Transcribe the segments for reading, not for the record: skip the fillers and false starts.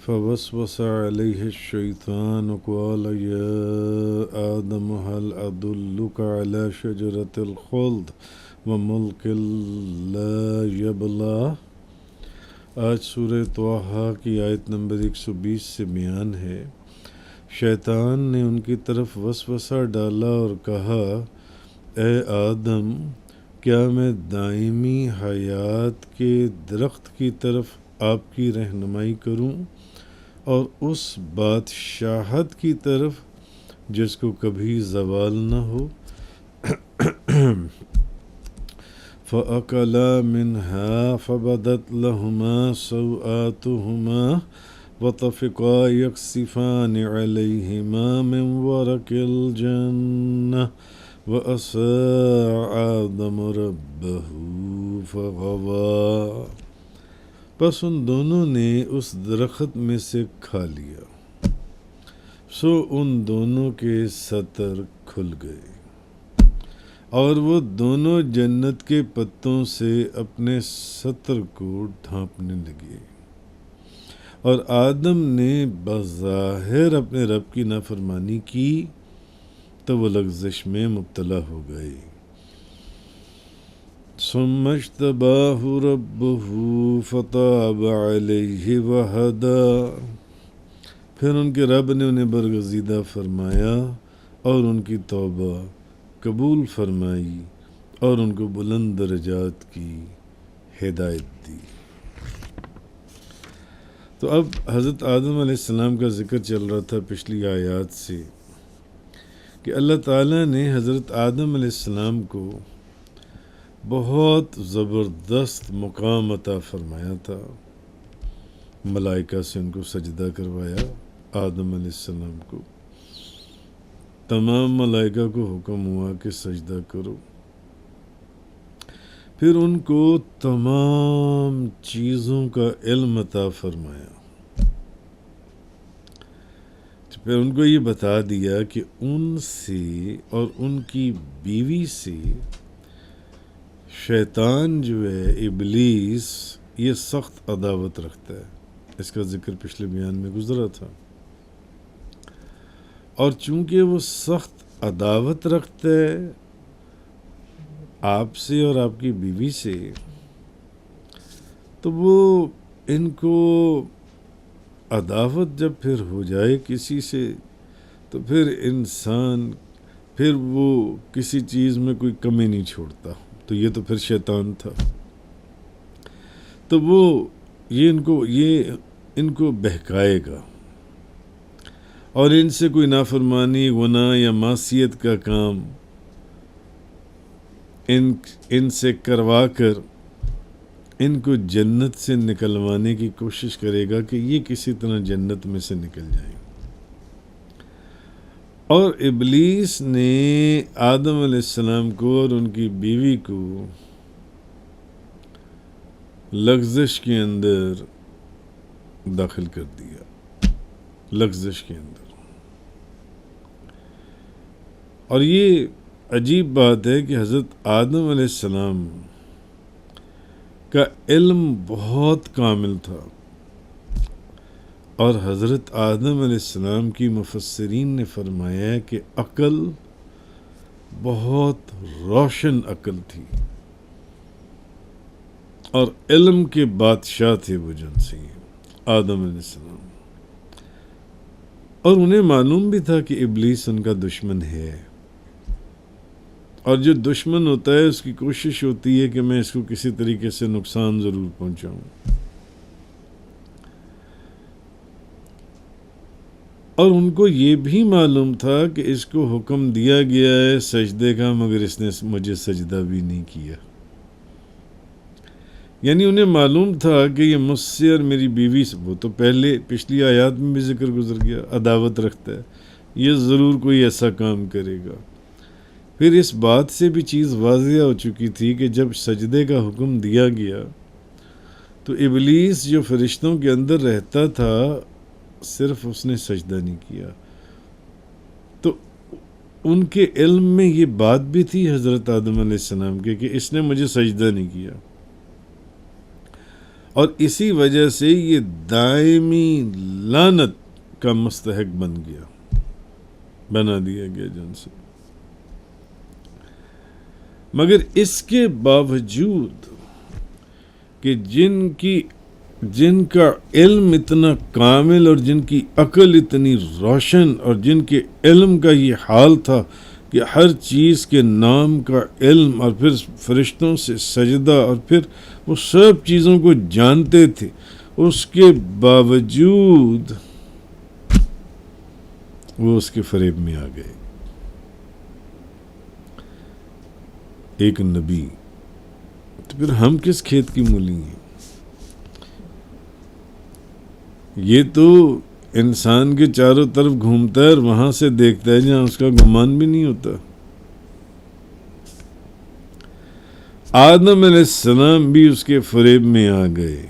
فوسوس عليه الشيطان قال يا آدم هل أدلك على شجرة الخلد وملك لا يبلى۔ آج سورہ طٰہٰ کی آیت نمبر 120 سے بیان ہے، شیطان نے ان کی طرف وسوسہ ڈالا اور کہا، اے آدم، کیا میں دائمی حیات کے درخت کی طرف آپ کی رہنمائی کروں اور اس بادشاہت کی طرف جس کو کبھی زوال نہ ہو؟ فَأَكَلَا مِنْهَا فَبَدَتْ لَهُمَا سَوْآتُهُمَا وَطَفِقَا يَخْصِفَانِ عَلَيْهِمَا مِنْ وَرَقِ الْجَنَّةِ وَعَصَىٰ آدَمُ رَبَّهُ فَغَوَىٰ۔ بس ان دونوں نے اس درخت میں سے کھا لیا، سو ان دونوں کے ستر کھل گئے اور وہ دونوں جنت کے پتوں سے اپنے ستر کو ڈھانپنے لگے، اور آدم نے بظاہر اپنے رب کی نافرمانی کی تو وہ لغزش میں مبتلا ہو گئے۔ ثم اجتباہ ربہ فتاب علیہ وہدی، پھر ان کے رب نے انہیں برگزیدہ فرمایا اور ان کی توبہ قبول فرمائی اور ان کو بلند درجات کی ہدایت دی۔ تو اب حضرت آدم علیہ السلام کا ذکر چل رہا تھا پچھلی آیات سے کہ اللہ تعالیٰ نے حضرت آدم علیہ السلام کو بہت زبردست مقام عطا فرمایا تھا، ملائکہ سے ان کو سجدہ کروایا۔ آدم علیہ السلام کو تمام ملائکہ کو حکم ہوا کہ سجدہ کرو، پھر ان کو تمام چیزوں کا علم عطا فرمایا، پھر ان کو یہ بتا دیا کہ ان سے اور ان کی بیوی سے شیطان جو ہے، ابلیس، یہ سخت عداوت رکھتا ہے۔ اس کا ذکر پچھلے بیان میں گزرا تھا، اور چونکہ وہ سخت عداوت رکھتا ہے آپ سے اور آپ کی بیوی سے، تو وہ ان کو عداوت جب پھر ہو جائے کسی سے، تو پھر انسان پھر وہ کسی چیز میں کوئی کمی نہیں چھوڑتا، تو یہ تو پھر شیطان تھا۔ تو وہ یہ ان کو بہکائے گا اور ان سے کوئی نافرمانی، گناہ یا معصیت کا کام ان سے کروا کر ان کو جنت سے نکلوانے کی کوشش کرے گا کہ یہ کسی طرح جنت میں سے نکل جائیں۔ اور ابلیس نے آدم علیہ السلام کو اور ان کی بیوی کو لغزش کے اندر داخل کر دیا، لغزش کے اندر۔ اور یہ عجیب بات ہے کہ حضرت آدم علیہ السلام کا علم بہت کامل تھا، اور حضرت آدم علیہ السلام کی مفسرین نے فرمایا ہے کہ عقل بہت روشن عقل تھی، اور علم کے بادشاہ تھے وہ جن سے آدم علیہ السلام، اور انہیں معلوم بھی تھا کہ ابلیس ان کا دشمن ہے، اور جو دشمن ہوتا ہے اس کی کوشش ہوتی ہے کہ میں اس کو کسی طریقے سے نقصان ضرور پہنچاؤں۔ اور ان کو یہ بھی معلوم تھا کہ اس کو حکم دیا گیا ہے سجدے کا، مگر اس نے مجھے سجدہ بھی نہیں کیا۔ یعنی انہیں معلوم تھا کہ یہ مجھ سے اور میری بیوی سے، وہ تو پہلے پچھلی آیات میں بھی ذکر گزر گیا، عداوت رکھتا ہے، یہ ضرور کوئی ایسا کام کرے گا۔ پھر اس بات سے بھی چیز واضح ہو چکی تھی کہ جب سجدے کا حکم دیا گیا تو ابلیس جو فرشتوں کے اندر رہتا تھا، صرف اس نے سجدہ نہیں کیا، تو ان کے علم میں یہ بات بھی تھی حضرت آدم علیہ السلام کے کہ اس نے مجھے سجدہ نہیں کیا، اور اسی وجہ سے یہ دائمی لعنت کا مستحق بنا دیا گیا جن سے. مگر اس کے باوجود کہ جن کا علم اتنا کامل اور جن کی عقل اتنی روشن اور جن کے علم کا یہ حال تھا کہ ہر چیز کے نام کا علم اور پھر فرشتوں سے سجدہ اور پھر وہ سب چیزوں کو جانتے تھے، اس کے باوجود وہ اس کے فریب میں آ گئے. ایک نبی، تو پھر ہم کس کھیت کی مولی ہیں؟ یہ تو انسان کے چاروں طرف گھومتا ہے اور وہاں سے دیکھتا ہے جہاں اس کا گمان بھی نہیں ہوتا. آدم علیہ السلام بھی اس کے فریب میں آ گئے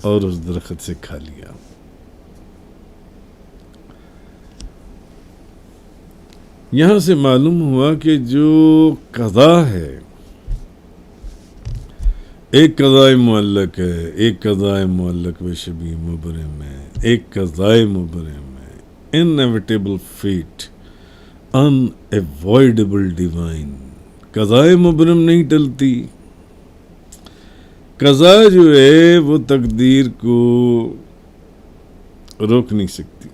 اور اس درخت سے کھا لیا. یہاں سے معلوم ہوا کہ جو قضا ہے، ایک قضائے معلق ہے، ایک قضائے معلق و شبیہ مبرم ہے، ایک قضائے مبرم ہے. Inevitable fate, unavoidable divine. قضائے مبرم نہیں ٹلتی. قضا جو ہے وہ تقدیر کو روک نہیں سکتی.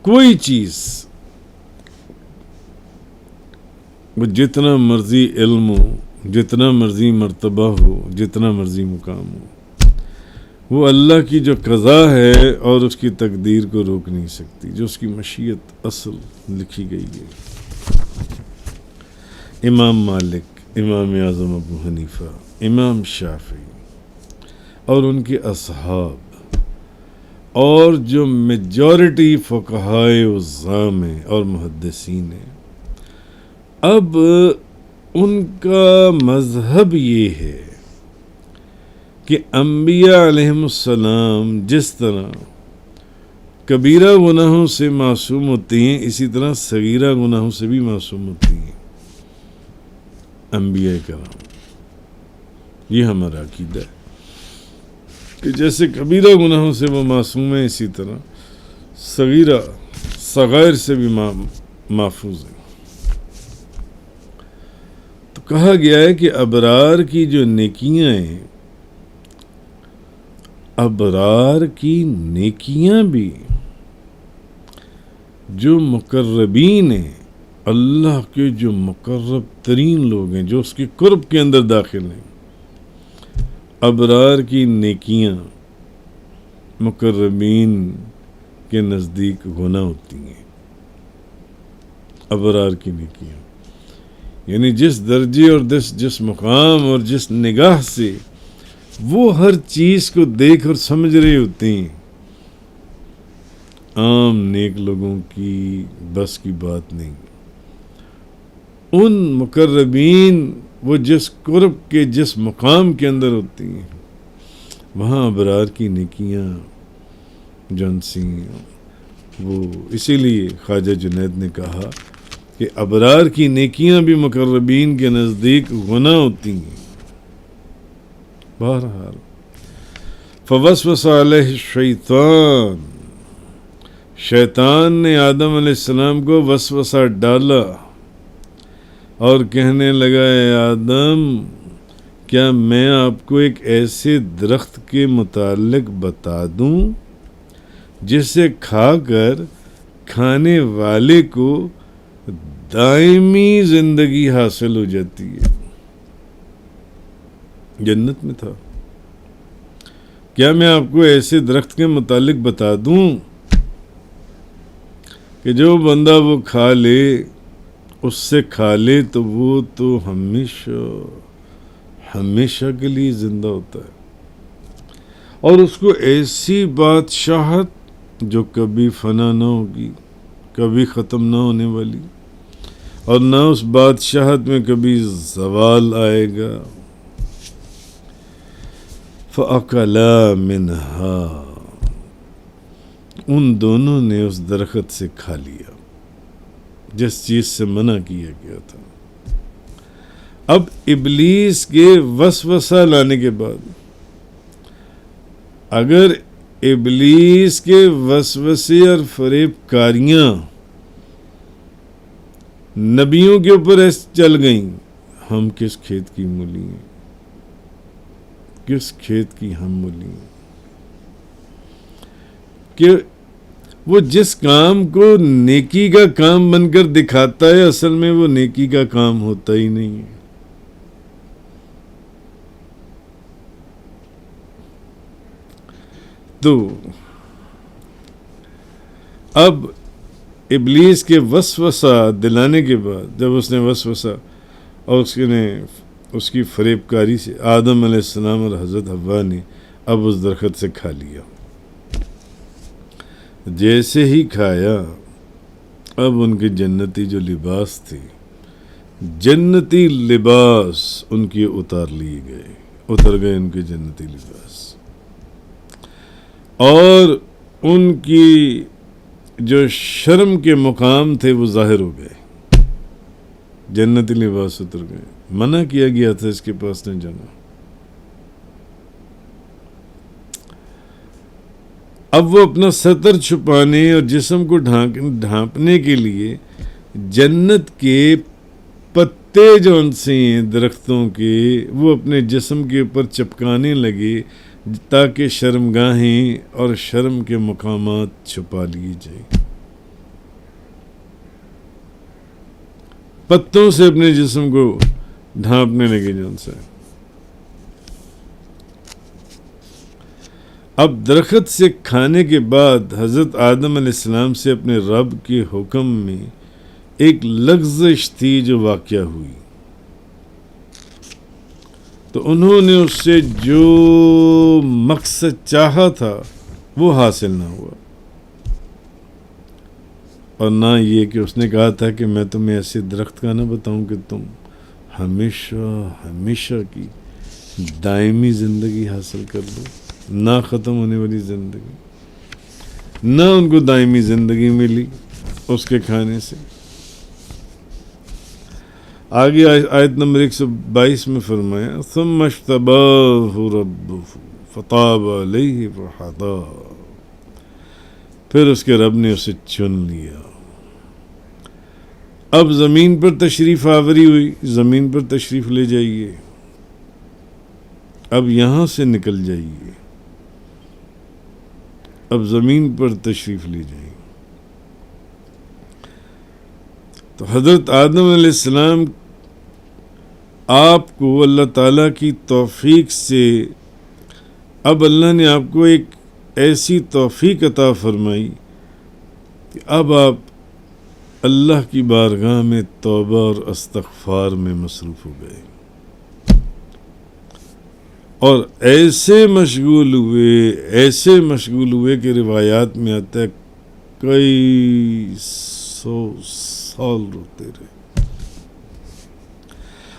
کوئی چیز وہ جتنا مرضی علم ہو، جتنا مرضی مرتبہ ہو، جتنا مرضی مقام ہو، وہ اللہ کی جو قضا ہے اور اس کی تقدیر کو روک نہیں سکتی، جو اس کی مشیت اصل لکھی گئی ہے. امام مالک، امام اعظم ابو حنیفہ، امام شافعی اور ان کے اصحاب اور جو میجورٹی فقہائے عظام ہیں اور محدثین ہیں، اب ان کا مذہب یہ ہے کہ انبیاء علیہم السلام جس طرح کبیرہ گناہوں سے معصوم ہوتی ہیں، اسی طرح صغیرہ گناہوں سے بھی معصوم ہوتی ہیں انبیاء کرام. یہ ہمارا عقیدہ ہے کہ جیسے کبیرہ گناہوں سے وہ معصوم ہیں، اسی طرح صغائر سے بھی محفوظ ہیں. تو کہا گیا ہے کہ ابرار کی جو نیکیاں ہیں، ابرار کی نیکیاں بھی جو مقربین ہیں، اللہ کے جو مقرب ترین لوگ ہیں، جو اس کے قرب کے اندر داخل ہیں، ابرار کی نیکیاں مقربین کے نزدیک گناہ ہوتی ہیں. ابرار کی نیکیاں یعنی جس درجے اور جس مقام اور جس نگاہ سے وہ ہر چیز کو دیکھ اور سمجھ رہے ہوتے ہیں، عام نیک لوگوں کی بس کی بات نہیں. ان مقربین وہ جس قرب کے جس مقام کے اندر ہوتی ہیں، وہاں ابرار کی نیکیاں جنسی وہ. اسی لیے خواجہ جنید نے کہا کہ ابرار کی نیکیاں بھی مقربین کے نزدیک گناہ ہوتی ہیں. بہرحال فوسوس علیہ الشیطان، شیطان نے آدم علیہ السلام کو وسوسہ ڈالا اور کہنے لگا، اے آدم، کیا میں آپ کو ایک ایسے درخت کے متعلق بتا دوں جسے کھا کر کھانے والے کو دائمی زندگی حاصل ہو جاتی ہے؟ جنت میں تھا. کیا میں آپ کو ایسے درخت کے متعلق بتا دوں کہ جو بندہ وہ کھا لے، اس سے کھا لے تو وہ تو ہمیشہ کے لیے زندہ ہوتا ہے، اور اس کو ایسی بادشاہت جو کبھی فنا نہ ہوگی، کبھی ختم نہ ہونے والی، اور نہ اس بادشاہت میں کبھی زوال آئے گا. فَأَكَلَا مِنْهَا، ان دونوں نے اس درخت سے کھا لیا. جس چیز سے منع کیا گیا تھا. اب ابلیس کے وسوسہ لانے کے بعد اگر ابلیس کے وسوسے اور فریب کاریاں نبیوں کے اوپر ایسے چل گئیں، ہم کس کھیت کی مولی ہیں، کس کھیت کی ہم مولی ہیں، کہ وہ جس کام کو نیکی کا کام بن کر دکھاتا ہے اصل میں وہ نیکی کا کام ہوتا ہی نہیں ہے. تو اب ابلیس کے وسوسہ دلانے کے بعد جب اس نے وسوسہ اور اس کی فریب کاری سے آدم علیہ السلام اور حضرت حوا نے اب اس درخت سے کھا لیا. جیسے ہی کھایا اب ان کے جنتی جو لباس تھے، جنتی لباس ان کی اتر گئے ان کے جنتی لباس، اور ان کی جو شرم کے مقام تھے وہ ظاہر ہو گئے. جنتی لباس اتر گئے، منع کیا گیا تھا اس کے پاس نہ جانا. اب وہ اپنا ستر چھپانے اور جسم کو ڈھانپنے کے لیے جنت کے پتے جو ان سے ہیں درختوں کے وہ اپنے جسم کے اوپر چپکانے لگے تاکہ شرمگاہیں اور شرم کے مقامات چھپا لیے جائیں. پتوں سے اپنے جسم کو ڈھانپنے لگے جن سے. اب درخت سے کھانے کے بعد حضرت آدم علیہ السلام سے اپنے رب کے حکم میں ایک لغزش تھی جو واقع ہوئی، تو انہوں نے اس سے جو مقصد چاہا تھا وہ حاصل نہ ہوا. اور نہ یہ کہ اس نے کہا تھا کہ میں تمہیں ایسے درخت کا نہ بتاؤں کہ تم ہمیشہ کی دائمی زندگی حاصل کر لو، نہ ختم ہونے والی زندگی. نہ ان کو دائمی زندگی ملی اس کے کھانے سے. آگے آیت نمبر 122 میں فرمایا ثم اجتباہ ربہ فطاب علیہ وہدی، پھر اس کے رب نے اسے چن لیا. اب زمین پر تشریف آوری ہوئی، زمین پر تشریف لے جائیے، اب یہاں سے نکل جائیے، اب زمین پر تشریف لے جائیں. تو حضرت آدم علیہ السلام آپ کو اللہ تعالیٰ کی توفیق سے اب اللہ نے آپ کو ایک ایسی توفیق عطا فرمائی کہ اب آپ اللہ کی بارگاہ میں توبہ اور استغفار میں مصروف ہو گئے، اور ایسے مشغول ہوئے کہ روایات میں آتا ہے کئی 100 سال روتے رہے.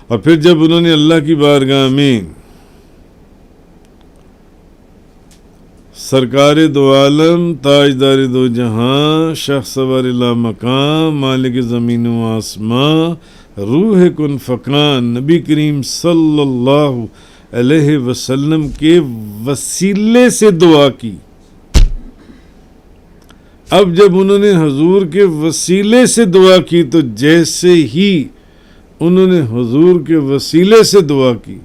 اور پھر جب انہوں نے اللہ کی بارگاہ میں سرکار دو عالم تاجدار دو جہاں شاہ سوار لا مقام مالک زمین و آسمان روح کن فکان نبی کریم صلی اللہ علیہ وسلم کے وسیلے سے دعا کی. اب جب انہوں نے حضور کے وسیلے سے دعا کی تو جیسے ہی انہوں نے حضور کے وسیلے سے دعا کی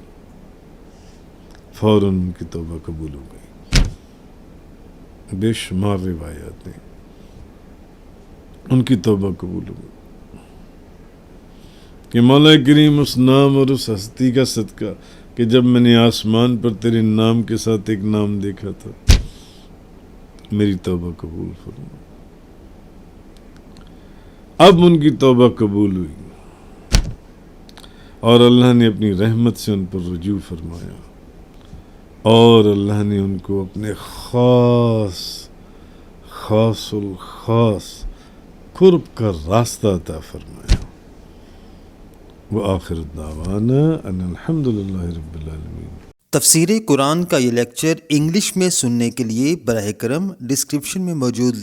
فوراً ان کی توبہ قبول ہو گئی. بے شمار روایات ہیں ان کی توبہ قبول ہو گئی کہ مولا کریم اس نام اور اس ہستی کا صدقہ کہ جب میں نے آسمان پر تیرے نام کے ساتھ ایک نام دیکھا تھا میری توبہ قبول فرما. اب ان کی توبہ قبول ہوئی اور اللہ نے اپنی رحمت سے ان پر رجوع فرمایا، اور اللہ نے ان کو اپنے خاص الخاص قرب کا راستہ عطا فرمایا. وآخر دعوانا ان الحمدللہ رب العالمین. تفسیر قرآن کا یہ لیکچر انگلش میں سننے کے لیے براہ کرم ڈسکرپشن میں موجود